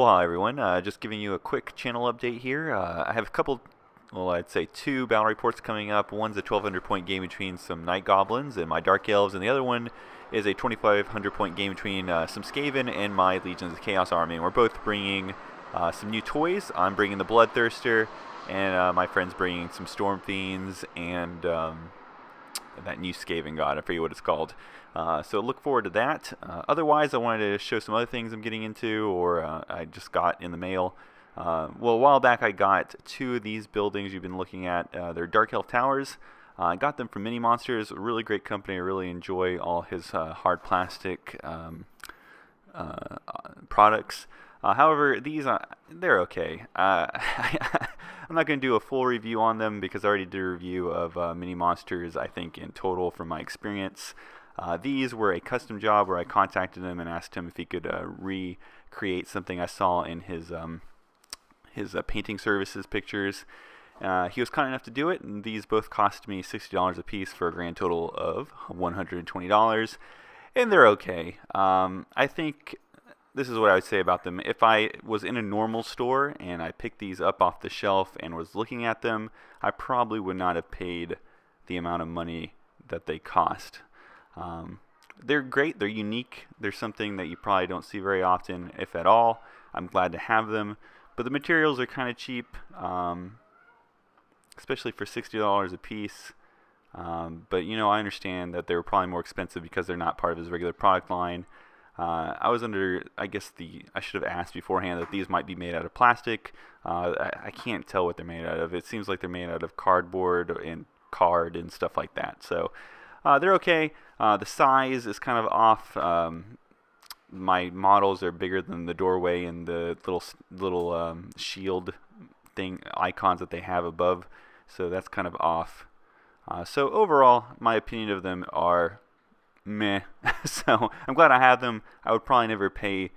Aloha everyone, just giving you a quick channel update here. I have a couple, well I'd say two battle reports coming up. One's a 1200 point game between some Night Goblins and my Dark Elves, and the other one is a 2500 point game between some Skaven and my Legions of Chaos army. And we're both bringing some new toys. I'm bringing the Bloodthirster, and my friend's bringing some Storm Fiends and that new Skaven god, I forget what it's called. So look forward to that. Otherwise, I wanted to show some other things I'm getting into, or I just got in the mail. Well, a while back I got two of these buildings you've been looking at. They're Dark Elf Towers. I got them from Mini Monsters, a really great company. I really enjoy all his hard plastic products. However, these, they're okay. I'm not going to do a full review on them because I already did a review of Mini Monsters, I think, in total from my experience. These were a custom job where I contacted him and asked him if he could recreate something I saw in his painting services pictures. He was kind enough to do it, and these both cost me $60 a piece for a grand total of $120, and they're okay. I think this is what I would say about them. If I was in a normal store and I picked these up off the shelf and was looking at them, I probably would not have paid the amount of money that they cost. They're great, they're unique, they're something that you probably don't see very often, if at all. I'm glad to have them, but the materials are kind of cheap, especially for $60 a piece. But you know, I understand that they're probably more expensive because they're not part of his regular product line. I was under, I should have asked beforehand that these might be made out of plastic. I can't tell what they're made out of. It seems like they're made out of cardboard and card and stuff like that. So they're okay. The size is kind of off. My models are bigger than the doorway and the little shield thing icons that they have above. So that's kind of off. So overall, my opinion of them are meh. So I'm glad I have them. I would probably never pay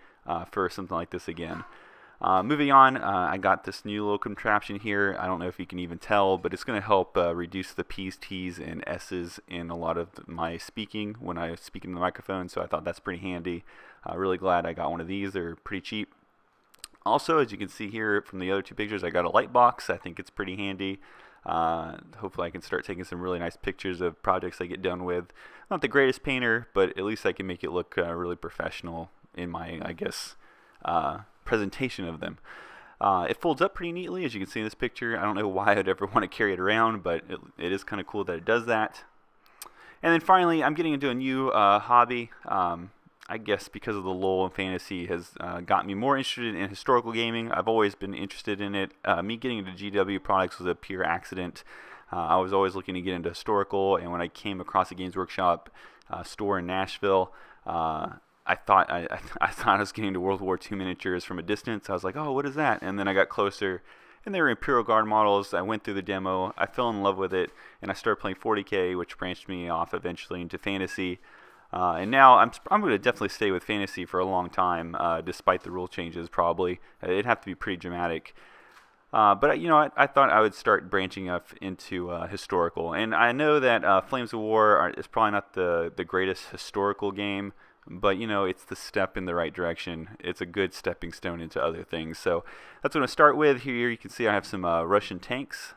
for something like this again. Moving on, I got this new little contraption here. I don't know if you can even tell, but it's going to help reduce the P's, T's, and S's in a lot of my speaking when I speak into the microphone, so I thought that's pretty handy. Really glad I got one of these. They're pretty cheap. Also, as you can see here from the other two pictures, I got a light box. I think it's pretty handy. Hopefully I can start taking some really nice pictures of projects I get done with. Not the greatest painter, but at least I can make it look really professional in my, I guess, presentation of them. It folds up pretty neatly, as you can see in this picture. I don't know why I'd ever want to carry it around, but it is kind of cool that it does that. And then finally, I'm getting into a new hobby. I guess because of the lull in fantasy has got me more interested in historical gaming. I've always been interested in it. Me getting into GW products was a pure accident. I was always looking to get into historical, and when I came across a Games Workshop store in Nashville, I thought I was getting into World War II miniatures from a distance. I was like, oh, what is that? And then I got closer, and they were Imperial Guard models. I went through the demo. I fell in love with it, and I started playing 40K, which branched me off eventually into fantasy. And now I'm going to definitely stay with fantasy for a long time, despite the rule changes. Probably it'd have to be pretty dramatic. But you know, I thought I would start branching up into historical, and I know that Flames of War is probably not the greatest historical game, but you know, it's the step in the right direction. It's a good stepping stone into other things. So that's what I'm going to start with. Here you can see I have some Russian tanks.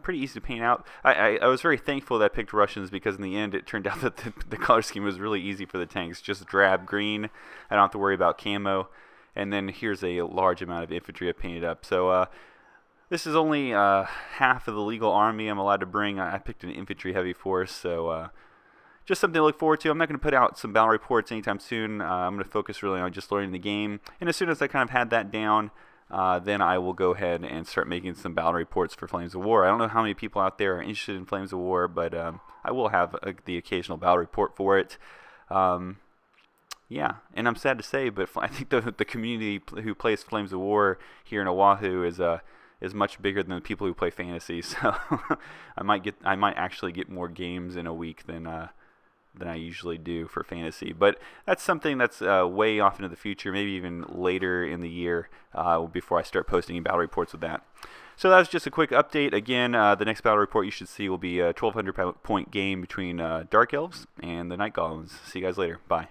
Pretty easy to paint out. I was very thankful that I picked Russians because in the end it turned out that the color scheme was really easy for the tanks. Just drab green. I don't have to worry about camo. And then here's a large amount of infantry I painted up. So this is only half of the legal army I'm allowed to bring. I picked an infantry heavy force, so just something to look forward to. I'm not going to put out some battle reports anytime soon. I'm going to focus really on just learning the game. And as soon as I kind of had that down, then I will go ahead and start making some battle reports for Flames of War. I don't know how many people out there are interested in Flames of War, but I will have the occasional battle report for it. Yeah, and I'm sad to say, but I think the community who plays Flames of War here in Oahu is much bigger than the people who play fantasy. So I might actually get more games in a week than I usually do for fantasy. But that's something that's way off into the future, maybe even later in the year before I start posting battle reports with that. So that was just a quick update. Again, the next battle report you should see will be a 1200 point game between Dark Elves and the Night Goblins. See you guys later. Bye.